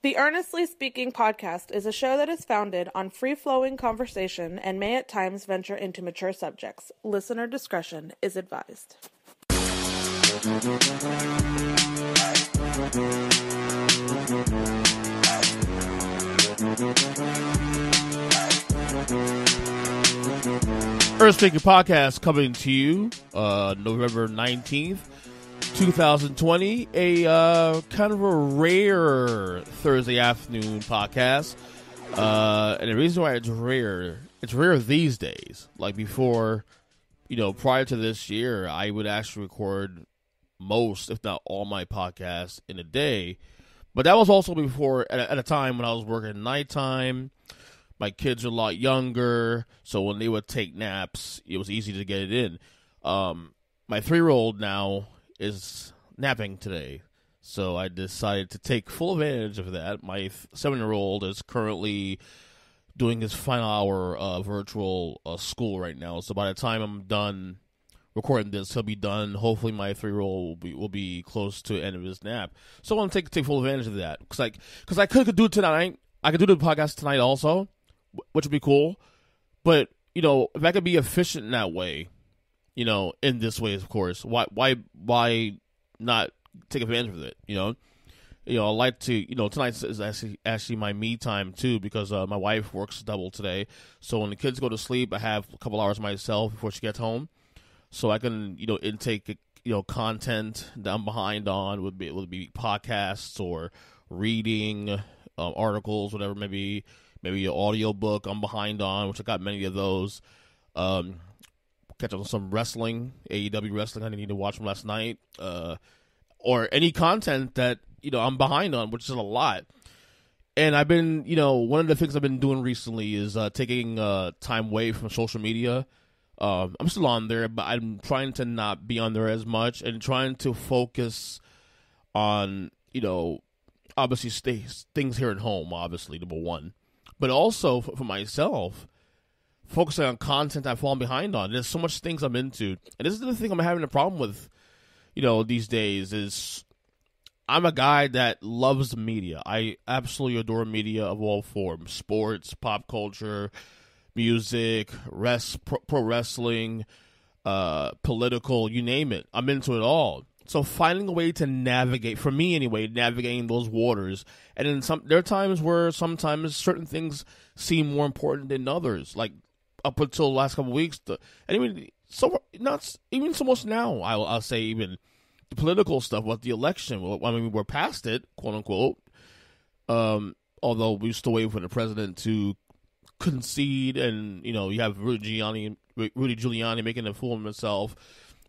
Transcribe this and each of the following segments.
The Earnestly Speaking podcast is a show that is founded on free-flowing conversation and may at times venture into mature subjects. Listener discretion is advised. Earnestly Speaking podcast coming to you November 19th. 2020, a kind of a rare Thursday afternoon podcast. And the reason why it's rare these days. Like before, prior to this year, I would actually record most, if not all, my podcasts in a day. But that was also before, at a time when I was working nighttime. My kids are a lot younger, so when they would take naps, it was easy to get it in. My 3-year-old now is napping today, so I decided to take full advantage of that. My 7-year-old is currently doing his final hour virtual school right now, so by the time I'm done recording this, he'll be done. Hopefully my 3-year-old will be close to the end of his nap, so I want to take full advantage of that, because I could do it tonight. I could do the podcast tonight also, which would be cool, but if I could be efficient in that way, in this way, of course, why not take advantage of it? I like to, tonight is actually my me time too, because my wife works double today. So when the kids go to sleep, I have a couple hours myself before she gets home, so I can, intake, content that I'm behind on, would be podcasts or reading articles, whatever, maybe an audio book I'm behind on, which I got many of those. Catch up on some wrestling, AEW wrestling I need to watch from last night, or any content that, I'm behind on, which is a lot. And I've been, one of the things I've been doing recently is taking time away from social media. I'm still on there, but I'm trying to not be on there as much and trying to focus on, obviously things here at home, obviously, number one. But also for myself, focusing on content I've fallen behind on. There's so much things I'm into. And this is the thing I'm having a problem with, these days, is I'm a guy that loves media. I absolutely adore media of all forms. Sports, pop culture, music, pro wrestling, political, you name it. I'm into it all. So finding a way to navigate, for me anyway, navigating those waters. And then there are times where sometimes certain things seem more important than others. Like, up until the last couple of weeks, even so much now, I'll say, even the political stuff with the election. We're past it, quote unquote. Although we're still waiting for the president to concede, and you have Rudy Giuliani making a fool of himself,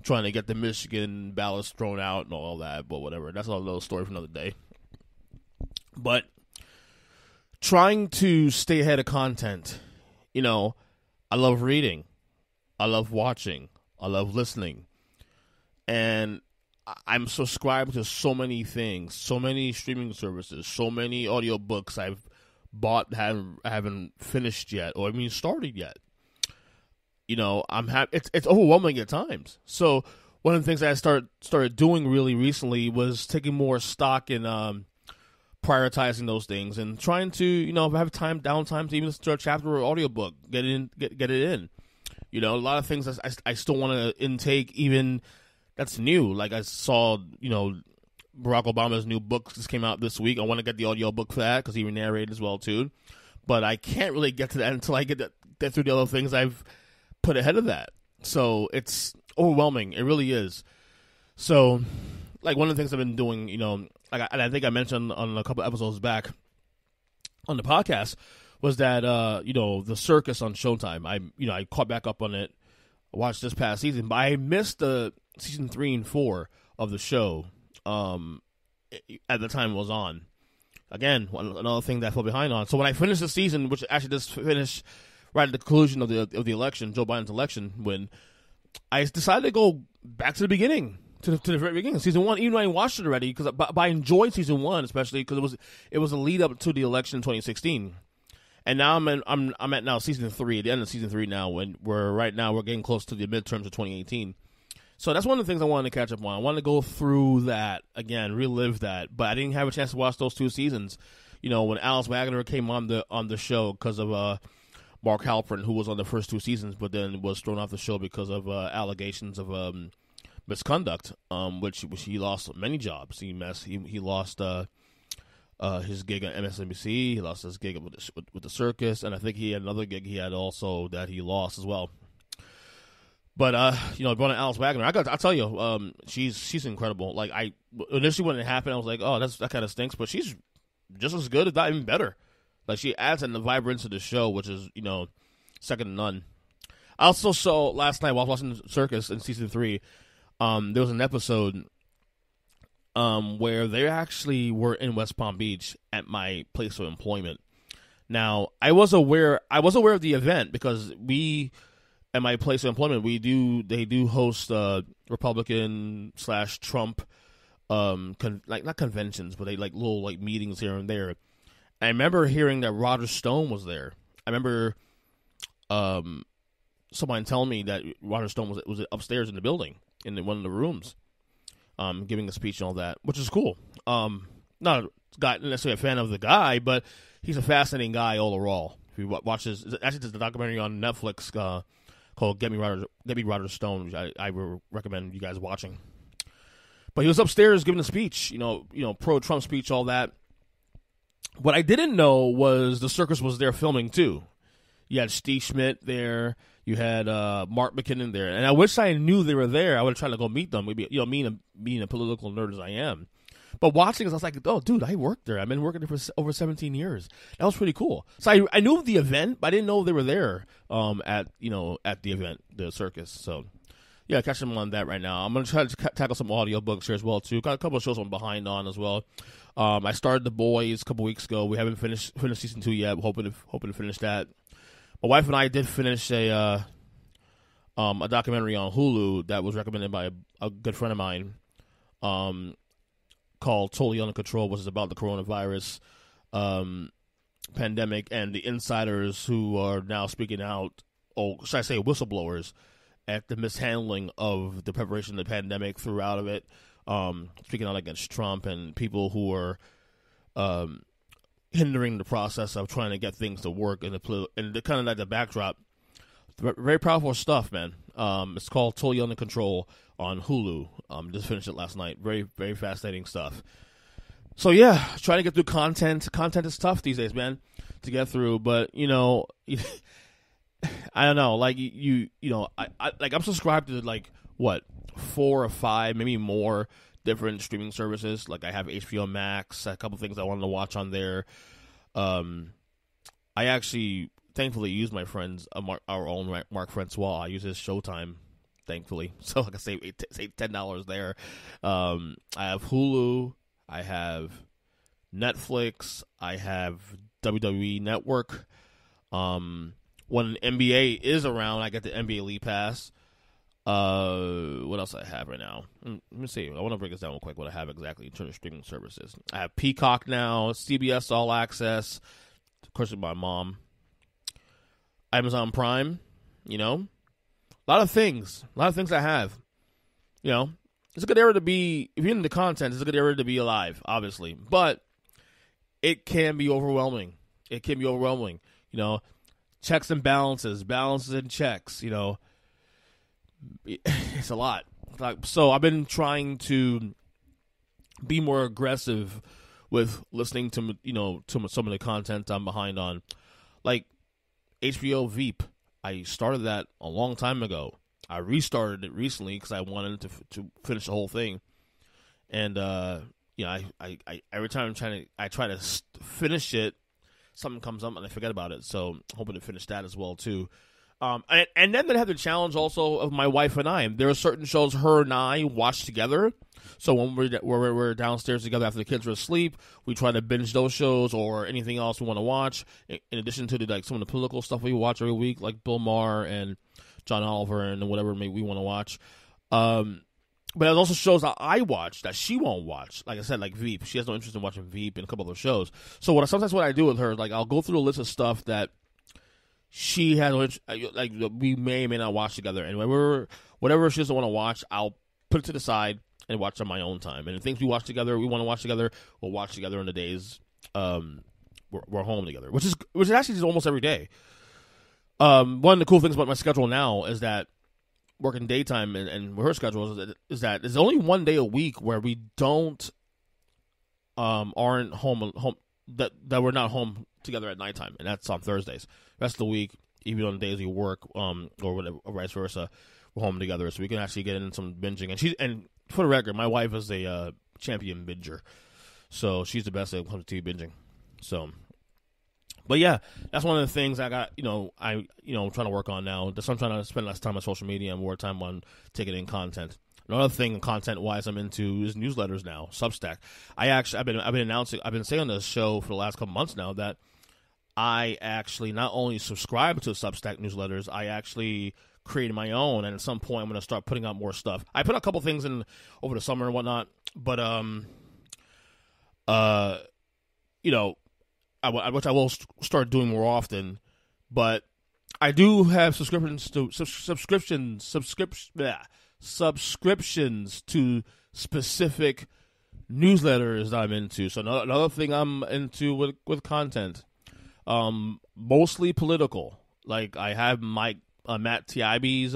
trying to get the Michigan ballots thrown out and all that. But whatever, that's another story for another day. But trying to stay ahead of content, I love reading, I love watching, I love listening, and I'm subscribed to so many things, so many streaming services, so many audiobooks I've bought haven't finished yet, or started yet. It's overwhelming at times. So one of the things that I started doing really recently was taking more stock in prioritizing those things and trying to, if I have downtime to even start a chapter or audiobook, get it in. A lot of things I still want to intake, even that's new. Like I saw, Barack Obama's new book just came out this week. I want to get the audiobook for that because he narrated as well too. But I can't really get to that until I get through the other things I've put ahead of that. So it's overwhelming. It really is. So, like, one of the things I've been doing, and I think I mentioned on a couple episodes back on the podcast, was that, the circus on Showtime. I caught back up on it, watched this past season, but I missed the season 3 and 4 of the show at the time it was on. Again, another thing that I fell behind on. So when I finished the season, which actually just finished right at the conclusion of the election, Joe Biden's election, when I decided to go back to the beginning, to the very beginning, season 1, even though I watched it already, but I enjoyed season 1, especially because it was a lead up to the election in 2016. And now I'm at now season 3, at the end of season 3 now, when we're getting close to the midterms of 2018. So that's one of the things I wanted to catch up on. I wanted to go through that again, relive that, but I didn't have a chance to watch those 2 seasons. When Alice Wagner came on the show because of Mark Halperin, who was on the first 2 seasons, but then was thrown off the show because of allegations of misconduct, which he lost many jobs. He lost his gig on MSNBC. He lost his gig with the circus, and I think he had another gig he had also that he lost as well. But brought in Alice Wagner. I'll tell you, she's incredible. Like initially when it happened, I was like, oh, that kind of stinks. But she's just as good, if not even better. Like she adds in the vibrance of the show, which is second to none. I also saw last night while I was watching the circus in season 3. There was an episode where they actually were in West Palm Beach at my place of employment. Now I was aware of the event because at my place of employment, they do host Republican/Trump not conventions, but they like little like meetings here and there. I remember hearing that Roger Stone was there. I remember someone telling me that Roger Stone was upstairs in the building in one of the rooms, giving a speech and all that, which is cool. Not necessarily a fan of the guy, but he's a fascinating guy overall. If you watch there's a documentary on Netflix called Get Me Roger Stone, which I would recommend you guys watching. But he was upstairs giving a speech, pro-Trump speech, all that. What I didn't know was the circus was there filming too. You had Steve Schmidt there. You had Mark McKinnon there, and I wish I knew they were there. I would have tried to go meet them. Maybe being a political nerd as I am. But watching this, I was like, oh, dude, I worked there. I've been working there for over 17 years. That was pretty cool. So I knew of the event, but I didn't know they were there at the event, the circus. So, yeah, catch them on that right now. I'm going to try to tackle some audiobooks here as well, too. Got a couple of shows I'm behind on as well. I started The Boys a couple weeks ago. We haven't finished season 2 yet. We're hoping to finish that. My wife and I did finish a documentary on Hulu that was recommended by a good friend of mine, called Totally Under Control, which is about the coronavirus pandemic and the insiders who are now speaking out, or should I say whistleblowers, at the mishandling of the preparation of the pandemic throughout of it, speaking out against Trump and people who are hindering the process of trying to get things to work in the kind of like the backdrop. Very powerful stuff, man. It's called Totally Under Control on Hulu. Just finished it last night. Very, very fascinating stuff. So yeah, trying to get through content. Content is tough these days, man, to get through. But I don't know. Like I'm subscribed to like 4 or 5, maybe more different streaming services. Like I have HBO Max, a couple things I wanted to watch on there. I actually thankfully use my friend's our own Mark Francois. I use his Showtime, thankfully, so I can save $10 there. I have Hulu, I have Netflix, I have WWE Network. When NBA is around, I get the NBA League Pass. What else I have right now? Let me see. I want to break this down real quick. What I have exactly in terms of streaming services. I have Peacock now, CBS All Access, of course with my mom. Amazon Prime, a lot of things I have, it's a good era to be, if you're into content, it's a good era to be alive, obviously, but it can be overwhelming. Checks and balances and checks, it's a lot. So I've been trying to be more aggressive with listening to, to some of the content I'm behind on, like HBO Veep. I started that a long time ago. I restarted it recently because I wanted to finish the whole thing. And I every time I try to finish it, something comes up and I forget about it. So I'm hoping to finish that as well too. And then they have the challenge also of my wife and I. There are certain shows her and I watch together. So when we're downstairs together after the kids are asleep, we try to binge those shows or anything else we want to watch. In addition to some of the political stuff we watch every week, like Bill Maher and John Oliver and whatever we want to watch. But there's also shows that I watch that she won't watch. Like I said, like Veep. She has no interest in watching Veep and a couple other shows. So sometimes what I do with her is like I'll go through a list of stuff that she has, like, we may or may not watch together. And whatever she doesn't want to watch, I'll put it to the side and watch on my own time. And the things we want to watch together, we'll watch together on the days we're home together, which is actually just almost every day. One of the cool things about my schedule now is that working daytime and her schedule is that there's only one day a week where we aren't home that we're not home together at nighttime, and that's on Thursdays. The rest of the week, even on the days we work, or whatever, or vice versa, we're home together, so we can actually get in some binging. And for the record, my wife is a champion binger, so she's the best when it comes to TV binging. So, but yeah, that's one of the things I got. I'm trying to work on now. That's why I'm trying to spend less time on social media and more time on taking in content. Another thing, content-wise, I'm into is newsletters now. Substack. I've been saying on this show for the last couple months now that I actually not only subscribe to Substack newsletters, I actually created my own, and at some point I'm going to start putting out more stuff. I put a couple things in over the summer and whatnot, but which I will start doing more often. But I do have subscriptions to specific newsletters that I'm into. So another thing I'm into with content, mostly political. Like I have my Matt Taibbi's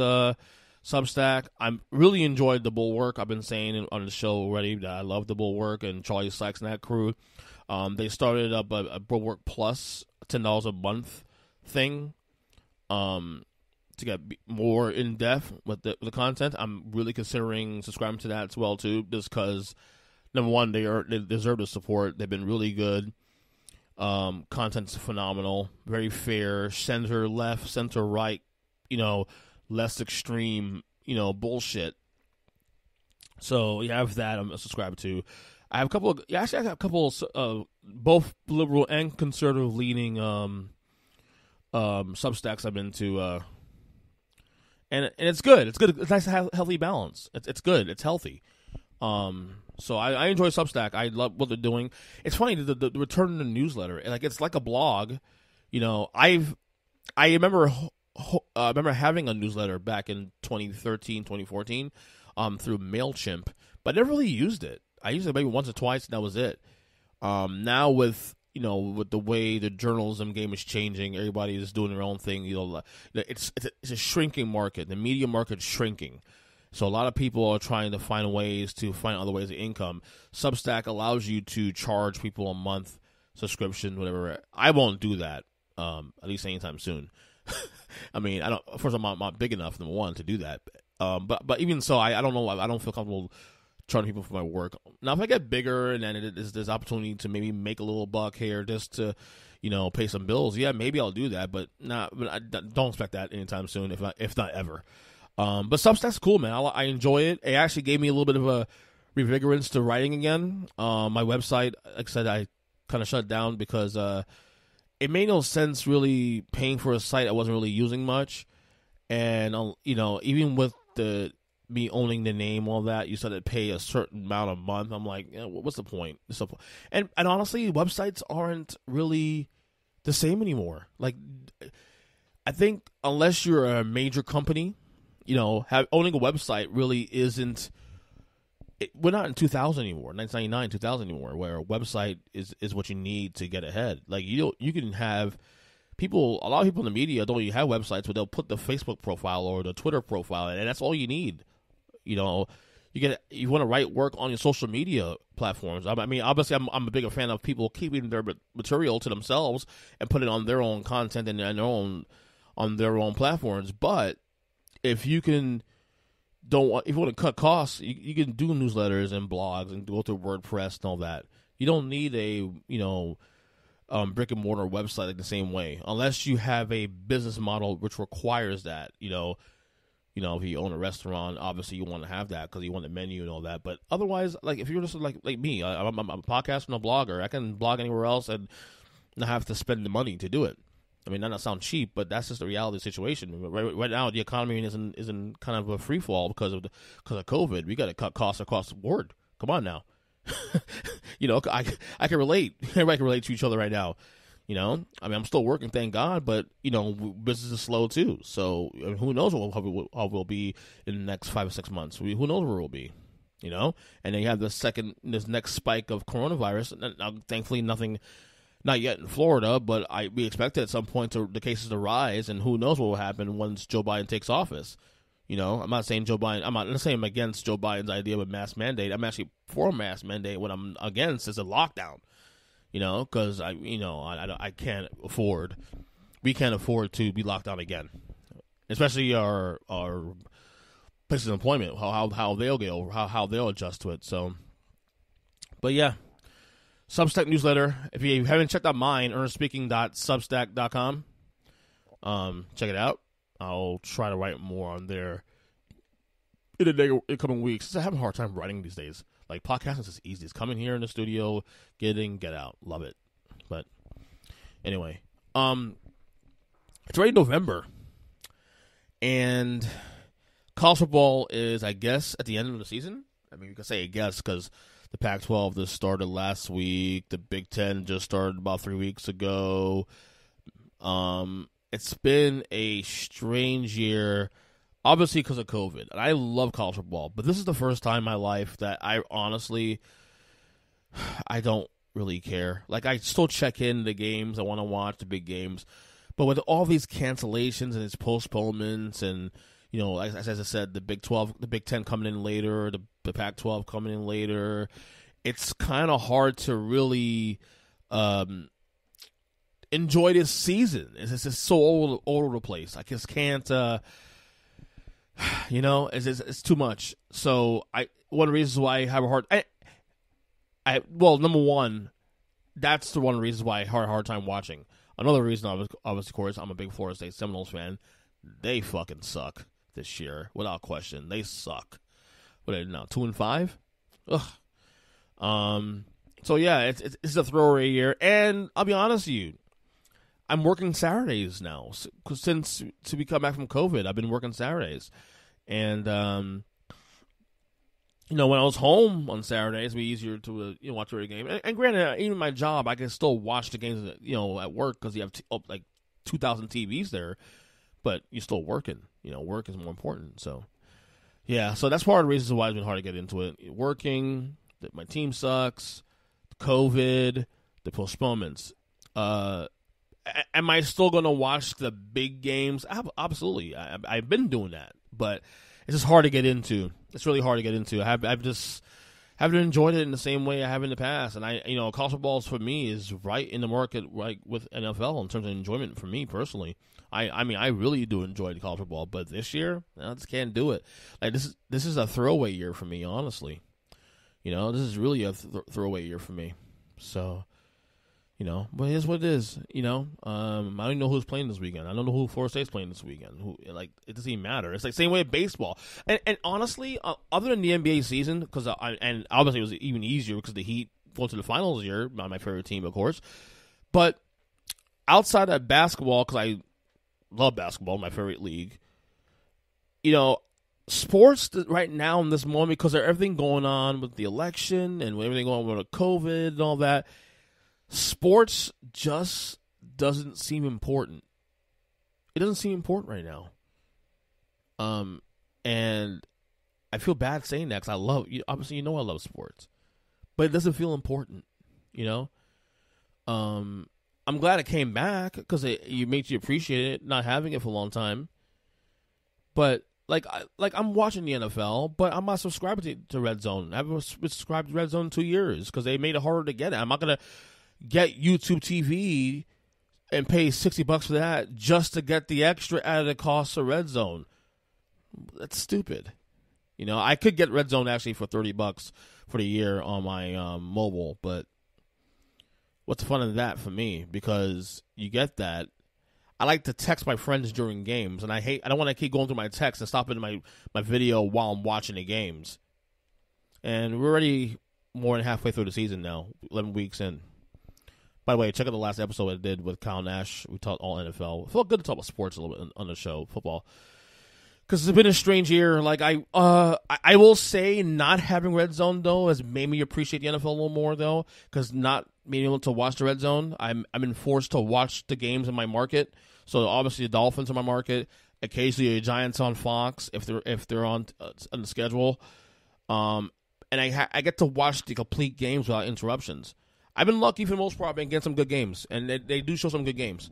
Substack. I'm really enjoyed the Bulwark. I've been saying on the show already that I love the Bulwark and Charlie Sykes and that crew. They started up a Bulwark Plus $10 a month thing. To get more in depth with the content. I'm really considering subscribing to that as well too, just because number one, they deserve the support. They've been really good. Content's phenomenal, very fair, center left, center right, less extreme, bullshit. So you have that I'm subscribed to. I have a couple of both liberal and conservative leaning Substacks I'm into. And it's good. It's good. It's nice to have healthy balance. It's good. It's healthy. So I enjoy Substack. I love what they're doing. It's funny the return to the newsletter. Like it's like a blog. I remember having a newsletter back in 2013, 2014, through MailChimp, but I never really used it. I used it maybe once or twice, and that was it. Now with the way the journalism game is changing, everybody is doing their own thing. It's a shrinking market. The media market's shrinking. So a lot of people are trying to find ways to find other ways of income. Substack allows you to charge people a month subscription, whatever. I won't do that, at least anytime soon. I mean, first I'm not big enough, number one, to do that. But even so, I don't know. I don't feel comfortable charging people for my work. Now, if I get bigger and then there's opportunity to maybe make a little buck here just to, pay some bills, yeah, maybe I'll do that. But I don't expect that anytime soon, if not ever. But Substack's cool, man. I enjoy it. It actually gave me a little bit of a revigorance to writing again. My website, like I said, I kind of shut down because it made no sense really paying for a site I wasn't really using much. And, even with me owning the name, all that, you started to pay a certain amount a month. I'm like, what's the point? And honestly, websites aren't really the same anymore. Like, I think unless you're a major company, owning a website really isn't. We're not in 2000 anymore, 1999, 2000 anymore, where a website is what you need to get ahead. Like you can have people. A lot of people in the media don't even have websites, but they'll put the Facebook profile or the Twitter profile, and that's all you need. You want to write work on your social media platforms. I mean, obviously, I'm a bigger fan of people keeping their material to themselves and put it on their own content and on their own platforms. But if you want to cut costs, you can do newsletters and blogs and go through WordPress and all that. You don't need a brick and mortar website like the same way, unless you have a business model which requires that. If you own a restaurant, obviously you want to have that because you want the menu and all that. But otherwise, like if you're just like me, I'm a podcaster and a blogger. I can blog anywhere else and not have to spend the money to do it. I mean, that not sound cheap, but that's just the reality of the situation. Right now, the economy is in kind of a free fall because of COVID. We got to cut costs across the board. Come on now, I can relate. Everybody can relate to each other right now. You know, I mean, I'm still working, thank God, but, you know, business is slow too. So who knows how we'll be in the next 5 or 6 months? Who knows where we'll be, you know? And then you have this next spike of coronavirus. Now, thankfully, nothing, not yet in Florida, but we expect at some point the cases to rise, and who knows what will happen once Joe Biden takes office. You know, I'm not saying I'm not saying I'm against Joe Biden's idea of a mask mandate. I'm actually for a mask mandate. What I'm against is a lockdown. You know, because I can't afford. We can't afford to be locked down again, especially our places of employment. How they'll go, how they'll adjust to it. So, but yeah, Substack newsletter. If you haven't checked out mine, earnestspeaking.substack.com, check it out. I'll try to write more on there in the coming weeks. I have a hard time writing these days. Like, podcasting is easy. It's coming here in the studio, get out. Love it. But anyway, it's already November, and college football is, I guess, at the end of the season. I mean, you can say I guess because the Pac-12 just started last week. The Big Ten just started about 3 weeks ago. It's been a strange year. Obviously because of COVID, and I love college football, but this is the first time in my life that I honestly, I don't really care. Like, I still check in the games. I want to watch the big games, but with all these cancellations and its postponements, and, you know, as I said, the Big 12, the Big 10 coming in later, the Pac-12 coming in later, it's kind of hard to really enjoy this season. It's just so all over the place. I just can't. You know, it's too much. So one of the reasons why I have a well, number one, that's the one reason why I had a hard time watching. Another reason of course, I'm a big Florida State Seminoles fan. They fucking suck this year, without question. They suck. What are they now, 2-5? Ugh. So yeah, it's a throwaway year, and I'll be honest with you, I'm working Saturdays now. Since we come back from COVID, I've been working Saturdays. And, you know, when I was home on Saturdays, it'd be easier to watch the game. And granted, even my job, I can still watch the games, you know, at work because you have like 2,000 TVs there. But you're still working. You know, work is more important. So, yeah. So that's part of the reasons why it's been hard to get into it. Working, that my team sucks, COVID, the postponements. Am I still going to watch the big games? Absolutely. I've been doing that, but it's just hard to get into. It's really hard to get into. I've just haven't enjoyed it in the same way I have in the past. And college football for me is right in the market, right with NFL in terms of enjoyment for me personally. I mean, I really do enjoy the college football, but this year, I just can't do it. Like this is a throwaway year for me, honestly. You know, this is really a throwaway year for me. So. You know, but it is what it is. You know, I don't even know who's playing this weekend. I don't know who Florida State's playing this weekend. It doesn't even matter. It's like same way with baseball. And honestly, other than the NBA season, because and obviously it was even easier because the Heat went to the finals this year. Not my favorite team, of course. But outside of basketball, because I love basketball, my favorite league. You know, sports right now in this moment, because of everything going on with the election and everything going on with COVID and all that. Sports just doesn't seem important. It doesn't seem important right now. And I feel bad saying that because obviously, I love sports, but it doesn't feel important, you know? I'm glad it came back because it makes you appreciate it, not having it for a long time. But I'm watching the NFL, but I'm not subscribed to Red Zone. I haven't subscribed to Red Zone in 2 years because they made it harder to get it. I'm not going to get YouTube TV and pay $60 for that just to get the extra added cost of Red Zone. That's stupid. You know, I could get Red Zone actually for $30 for the year on my mobile, but what's the fun of that for me? Because you get that. I like to text my friends during games, and I don't want to keep going through my text and stopping my video while I'm watching the games. And we're already more than halfway through the season now, 11 weeks in. By the way, check out the last episode I did with Kyle Nash. We talked all NFL. It felt good to talk about sports a little bit on the show, football. because it's been a strange year. Like I will say, not having Red Zone though has made me appreciate the NFL a little more though. Because not being able to watch the Red Zone, I'm been forced to watch the games in my market. So obviously the Dolphins in my market, occasionally the Giants on Fox if they're on the schedule, and I get to watch the complete games without interruptions. I've been lucky for the most part. I've been getting some good games, and they do show some good games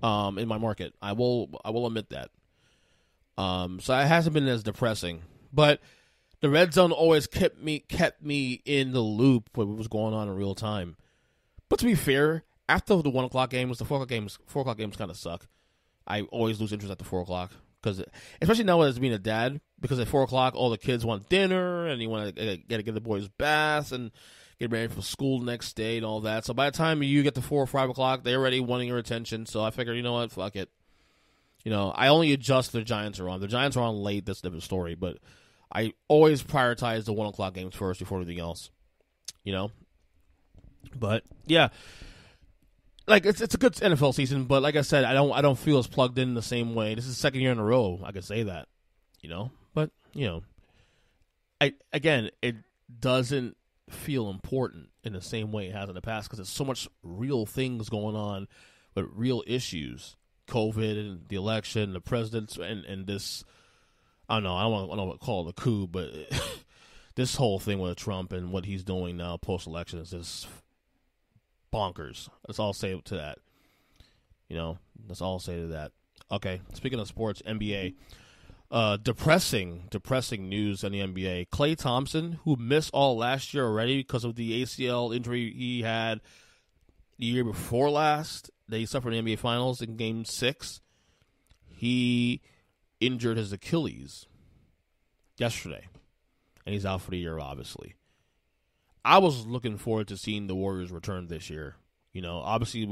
in my market. I will admit that. So it hasn't been as depressing, but the Red Zone always kept me in the loop with what was going on in real time. But to be fair, after the 1 o'clock games, the 4 o'clock games kind of suck. I always lose interest at the 4 o'clock because, especially now as being a dad, because at 4 o'clock all the kids want dinner and you want to get the boys baths and get ready for school the next day and all that. So by the time you get to 4 or 5 o'clock, they're already wanting your attention. So I figured, you know what, fuck it. I only adjust the Giants are on. The Giants are on late. That's a different story. But I always prioritize the 1 o'clock games first before anything else. But yeah, like it's a good NFL season. But like I said, I don't feel as plugged in the same way. This is the second year in a row I could say that. But it doesn't feel important in the same way it has in the past because there's so much real things going on with real issues. COVID and the election, the presidents, and this, I don't know, I don't want to call it a coup, but this whole thing with Trump and what he's doing now post-election is just bonkers. That's all I'll say to that. That's all I'll say to that. Okay, speaking of sports, NBA. Depressing news in the NBA. Klay Thompson, who missed all last year already because of the ACL injury he had the year before last, that he suffered in the NBA Finals in Game 6. He injured his Achilles yesterday, and he's out for the year, obviously. I was looking forward to seeing the Warriors return this year. Obviously,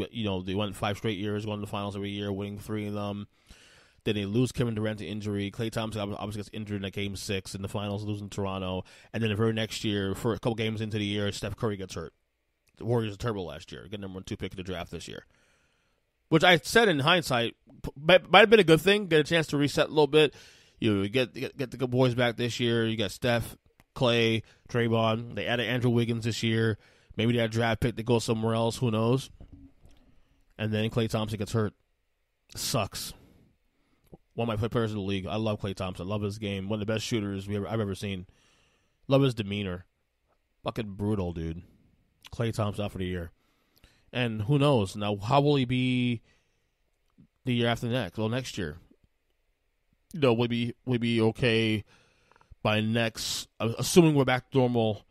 they went 5 straight years, going to the finals every year, winning 3 of them. Then they lose Kevin Durant to injury. Klay Thompson obviously gets injured in that Game 6 in the finals, losing to Toronto. And then the very next year, for a couple games into the year, Steph Curry gets hurt. The Warriors are terrible last year. Get number 2 pick in the draft this year. Which I said in hindsight might have been a good thing. Get a chance to reset a little bit. You get the good boys back this year. You got Steph, Klay, Draymond. They added Andrew Wiggins this year. Maybe they had a draft pick that goes somewhere else. Who knows? And then Klay Thompson gets hurt. Sucks. One of my favorite players in the league. I love Klay Thompson. I love his game. One of the best shooters I've ever seen. Love his demeanor. Fucking brutal, dude. Klay Thompson out for the year. And who knows? Now, how will he be the year after next? Well, next year. Will he be okay by next, assuming we're back to normal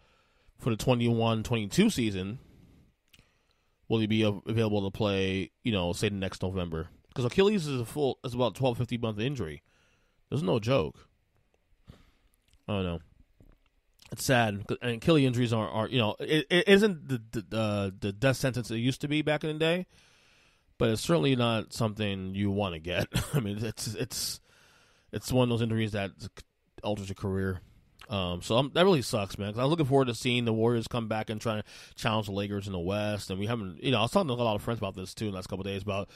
for the 21-22 season, will he be available to play, say the next November? Because Achilles is about 12, 15 month injury. There's no joke. I don't know. It's sad, and Achilles injuries are it isn't the death sentence it used to be back in the day, but it's certainly not something you want to get. I mean, it's one of those injuries that alters your career. So that really sucks, man. Because I'm looking forward to seeing the Warriors come back and try to challenge the Lakers in the West. And we haven't, I was talking to a lot of friends about this too in the last couple of days about,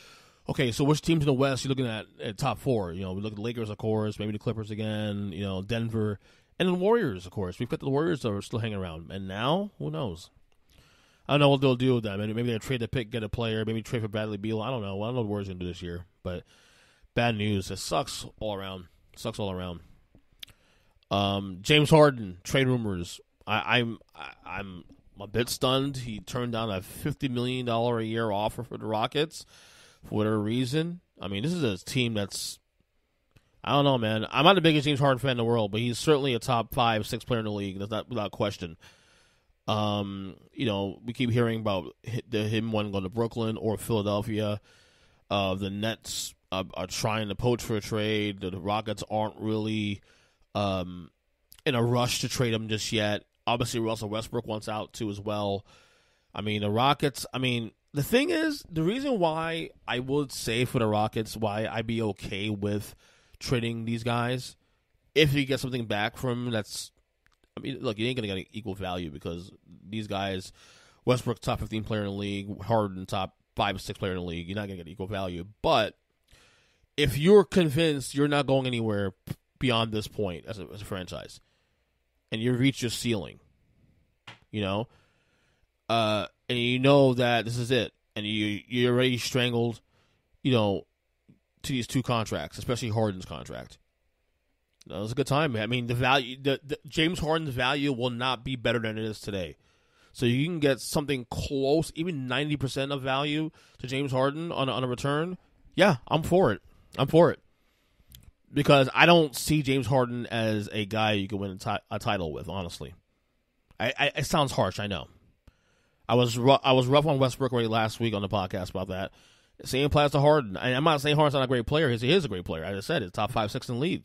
okay, so which teams in the West you're looking at top 4? We look at the Lakers, of course, maybe the Clippers again, Denver. And the Warriors, of course. We've got the Warriors that are still hanging around. And now, who knows? I don't know what they'll do with that. Maybe they'll trade the pick, get a player. Maybe trade for Bradley Beal. I don't know. I don't know what the Warriors are going to do this year. But bad news. It sucks all around. James Harden, trade rumors. I'm a bit stunned. He turned down a $50 million a year offer for the Rockets for whatever reason. I mean, this is a team that's, I don't know, man. I'm not the biggest James Harden fan in the world, but he's certainly a top 5, 6 player in the league. That's not without question. We keep hearing about him wanting to go to Brooklyn or Philadelphia. The Nets are trying to poach for a trade. The Rockets aren't really in a rush to trade him just yet. Obviously, Russell Westbrook wants out too as well. I mean, the Rockets, the thing is, the reason why I would say for the Rockets, why I'd be okay with trading these guys, if you get something back from that's, look, you ain't going to get equal value because these guys, Westbrook top 15 player in the league, Harden top 5 or 6 player in the league, you're not going to get equal value. But if you're convinced you're not going anywhere beyond this point as a franchise, and you've reached your ceiling. And you know that this is it, and you're already strangled, to these 2 contracts, especially Harden's contract. It was a good time. I mean, the value, the James Harden's value will not be better than it is today. So you can get something close, even 90% of value to James Harden on a return. Yeah, I'm for it. Because I don't see James Harden as a guy you can win a title with, honestly. It sounds harsh, I know. I was rough on Westbrook already last week on the podcast about that. Same applies to Harden. I'm not saying Harden's not a great player. He is a great player. I just said it's top 5, 6 in the league.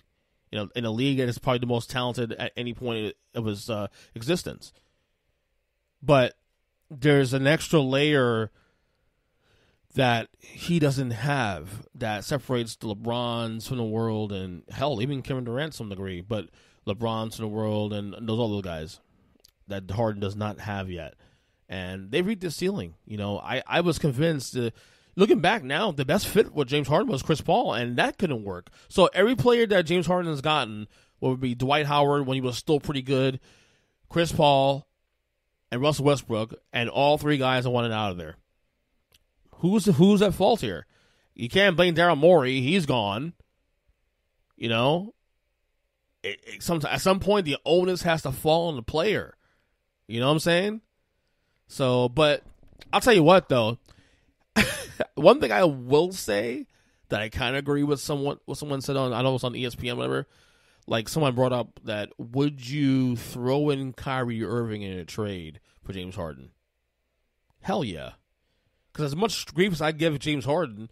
In a league that is probably the most talented at any point of his existence. But there's an extra layer that he doesn't have that separates the LeBrons from the world, and hell, even Kevin Durant to some degree, but LeBrons from the world and those other guys that Harden does not have yet. And they've reached the ceiling. I was convinced, looking back now, the best fit with James Harden was Chris Paul, and that couldn't work. So every player that James Harden has gotten, would be Dwight Howard when he was still pretty good, Chris Paul, and Russell Westbrook, and all 3 guys are wanted out of there. Who's at fault here? You can't blame Daryl Morey. He's gone. At some point, the onus has to fall on the player. You know what I'm saying? So, but I'll tell you what, though. One thing I will say that I kind of agree with what someone said on, I know it was on ESPN, whatever. Like, someone brought up that, would you throw in Kyrie Irving in a trade for James Harden? Hell yeah. Because as much grief as I give James Harden,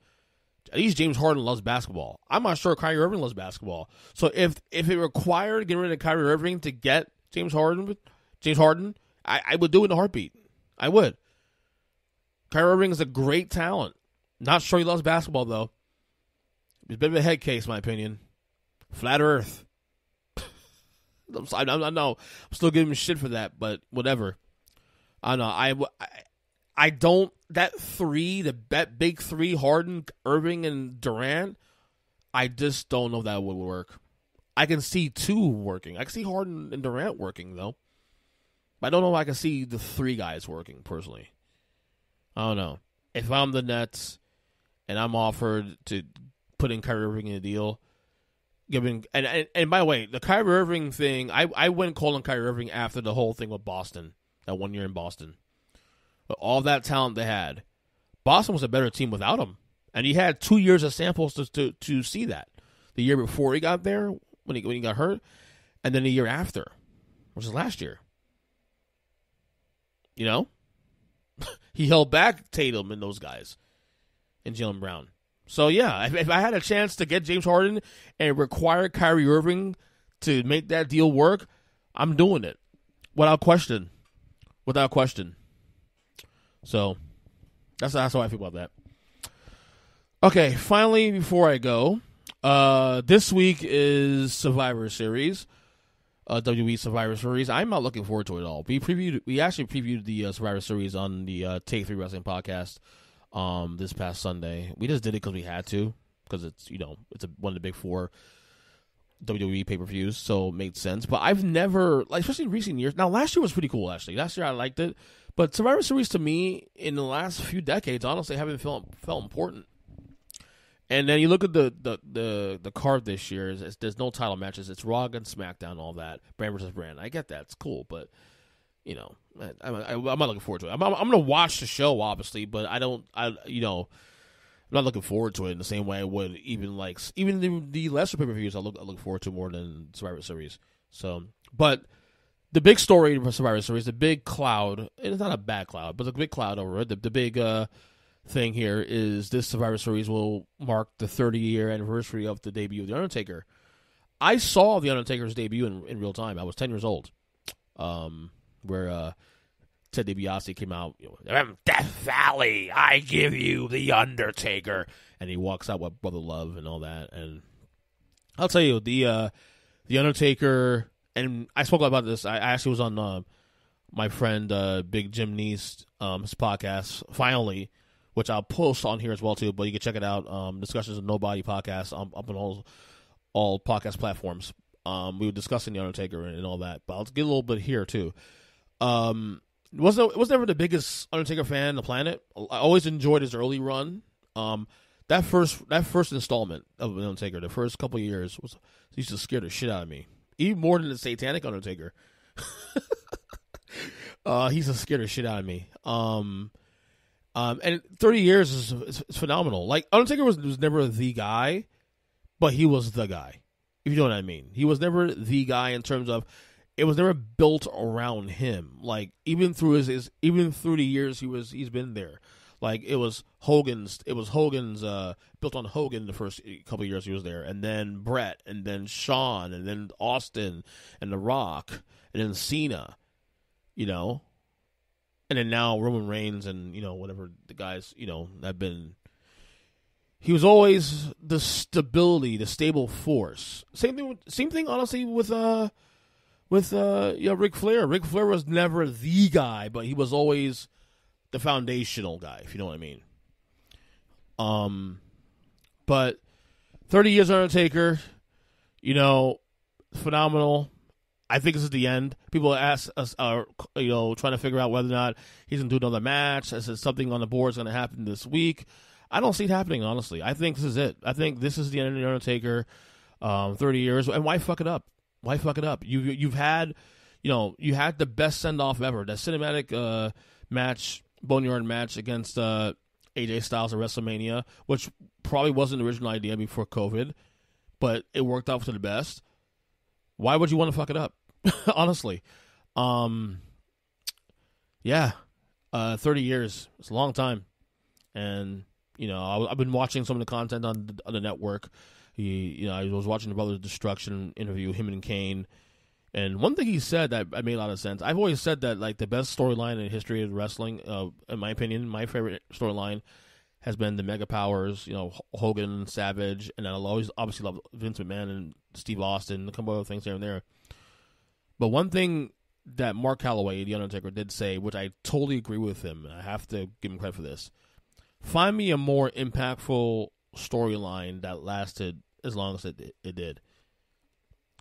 at least James Harden loves basketball. I'm not sure Kyrie Irving loves basketball. So if it required getting rid of Kyrie Irving to get James Harden, I would do it in a heartbeat. I would. Kyrie Irving is a great talent. Not sure he loves basketball, though. He's a bit of a head case, in my opinion. Flat Earth. I know. I'm still giving him shit for that, but whatever. I don't know. I don't. That big 3, Harden, Irving, and Durant, I just don't know if that would work. I can see 2 working. I can see Harden and Durant working, though. But I don't know if I can see the 3 guys working, personally. I don't know. If I'm the Nets and I'm offered to put in Kyrie Irving in a deal, and by the way, the Kyrie Irving thing, I went calling Kyrie Irving after the whole thing with Boston, that 1 year in Boston. But all that talent they had, Boston was a better team without him. And he had 2 years of samples to see that. The year before he got there, when he got hurt, and then the year after, which is last year. He held back Tatum and those guys, and Jaylen Brown. So, yeah, if I had a chance to get James Harden and require Kyrie Irving to make that deal work, I'm doing it. Without question. So, that's how I feel about that. Okay, finally, before I go, this week is Survivor Series. WWE Survivor Series. I'm not looking forward to it at all. We actually previewed the Survivor Series on the Take 3 Wrestling podcast this past Sunday. We just did it because we had to, because it's one of the big 4 WWE pay-per-views, so it made sense. But I've never, especially in recent years. Now, last year was pretty cool, actually. Last year I liked it, but Survivor Series to me in the last few decades, honestly, haven't felt important. And then you look at the card this year. There's no title matches. It's Raw and SmackDown, all that. Brand versus brand. I get that. It's cool, but I'm not looking forward to it. I'm going to watch the show, obviously, but I'm not looking forward to it in the same way I would even the lesser pay-per-views. I look forward to more than Survivor Series. So, but the big story for Survivor Series, the big cloud, and it's not a bad cloud, but the big cloud over it. The big thing here is this Survivor Series will mark the 30-year anniversary of the debut of The Undertaker. I saw The Undertaker's debut in real time. I was 10 years old, where Ted DiBiase came out, Death Valley, I give you The Undertaker, and he walks out with Brother Love and all that. And I'll tell you, the Undertaker, and I spoke about this. I actually was on my friend Big Jim Neese, his podcast, finally, which I'll post on here as well too. But you can check it out. Discussions of Nobody podcast up on all all podcast platforms. We were discussing the Undertaker and all that, but I'll get a little bit here too. Was never the biggest Undertaker fan on the planet. I always enjoyed his early run. That first installment of Undertaker, the first couple of years, used to scare the shit out of me, even more than the Satanic Undertaker. He used to scare the shit out of me. And 30 years is phenomenal. Like, Undertaker was never the guy, but he was the guy. If you know what I mean. He was never the guy in terms of, it was never built around him. Like, even through the years he's been there. Like, it was Hogan's built on Hogan the first couple of years he was there, and then Brett, and then Shawn, and then Austin, and The Rock, and then Cena, you know, and then now Roman Reigns, and, you know, whatever the guys, you know, have been. He was always the stability, the stable force. Same thing, honestly, with Ric Flair. Ric Flair was never the guy, but he was always the foundational guy, if you know what I mean. But 30 years Undertaker, you know, phenomenal. I think this is the end. People ask us, you know, trying to figure out whether or not he's going to do another match. I said something on the board is going to happen this week. I don't see it happening, honestly. I think this is it. I think this is the end of the Undertaker. 30 years, and why fuck it up? Why fuck it up? You've had, you know, you had the best send off ever. That cinematic match, Boneyard match against AJ Styles at WrestleMania, which probably wasn't the original idea before COVID, but it worked out for the best. Why would you want to fuck it up? Honestly. Yeah. 30 years. It's a long time. And, you know, I've been watching some of the content on the network. I was watching the Brothers Destruction interview, him and Kane. And one thing he said that made a lot of sense. I've always said that, like, the best storyline in the history of wrestling, in my opinion, my favorite storyline has been the Mega Powers, you know, Hogan, Savage, and I'll always obviously love Vince McMahon and Steve Austin, a couple other things here and there. But one thing that Mark Calloway, The Undertaker, did say, which I totally agree with him, and I have to give him credit for this, find me a more impactful storyline that lasted as long as it did.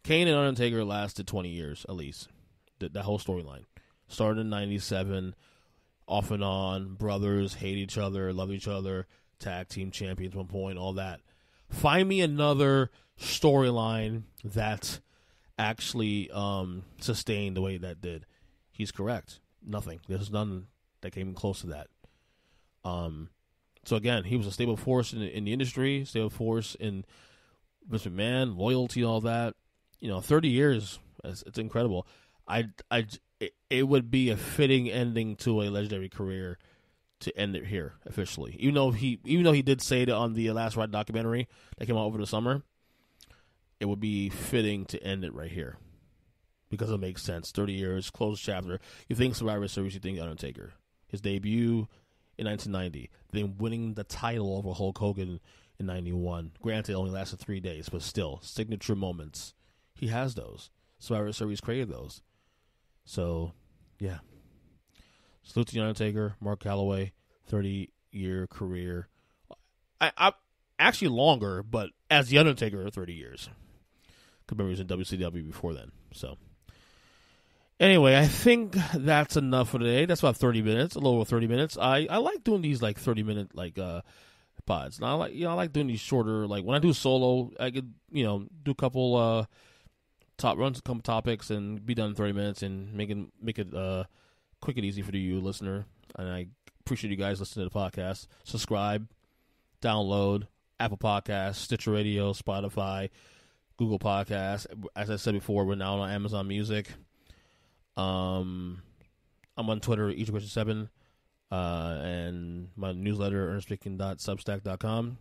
Kane and Undertaker lasted 20 years, at least. That whole storyline. Started in 97, off and on, brothers, hate each other, love each other, tag team champions at one point, all that. Find me another storyline that actually sustained the way that did. He's correct. Nothing. There's none that came close to that. So again, he was a stable force in the industry, stable force in Vince McMahon, loyalty, all that. You know, 30 years, it's incredible. It would be a fitting ending to a legendary career to end it here officially. Even though he did say it on the Last Ride documentary that came out over the summer, it would be fitting to end it right here because it makes sense. 30 years, closed chapter. You think Survivor Series, you think Undertaker. His debut in 1990, then winning the title over Hulk Hogan in 91. Granted, it only lasted 3 days, but still, signature moments. He has those. Survivor Series created those. So, yeah. Salute to The Undertaker, Mark Calloway, 30-year career. I actually longer, but as The Undertaker, 30 years. Because remember he was in WCW before then. So, anyway, I think that's enough for today. That's about 30 minutes, a little over 30 minutes. I like doing these, like, 30-minute, like, pods. Now, I like doing these shorter, like, when I do solo, I could, do a couple, run a couple topics and be done in 30 minutes and make it quick and easy for you, listener. And I appreciate you guys listening to the podcast. Subscribe, download, Apple Podcasts, Stitcher Radio, Spotify, Google Podcasts. As I said before, we're now on Amazon Music. I'm on Twitter, EJQuestion7, and my newsletter, earnestly.substack.com.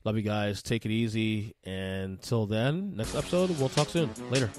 Love you guys. Take it easy. And until then, next episode, we'll talk soon. Later.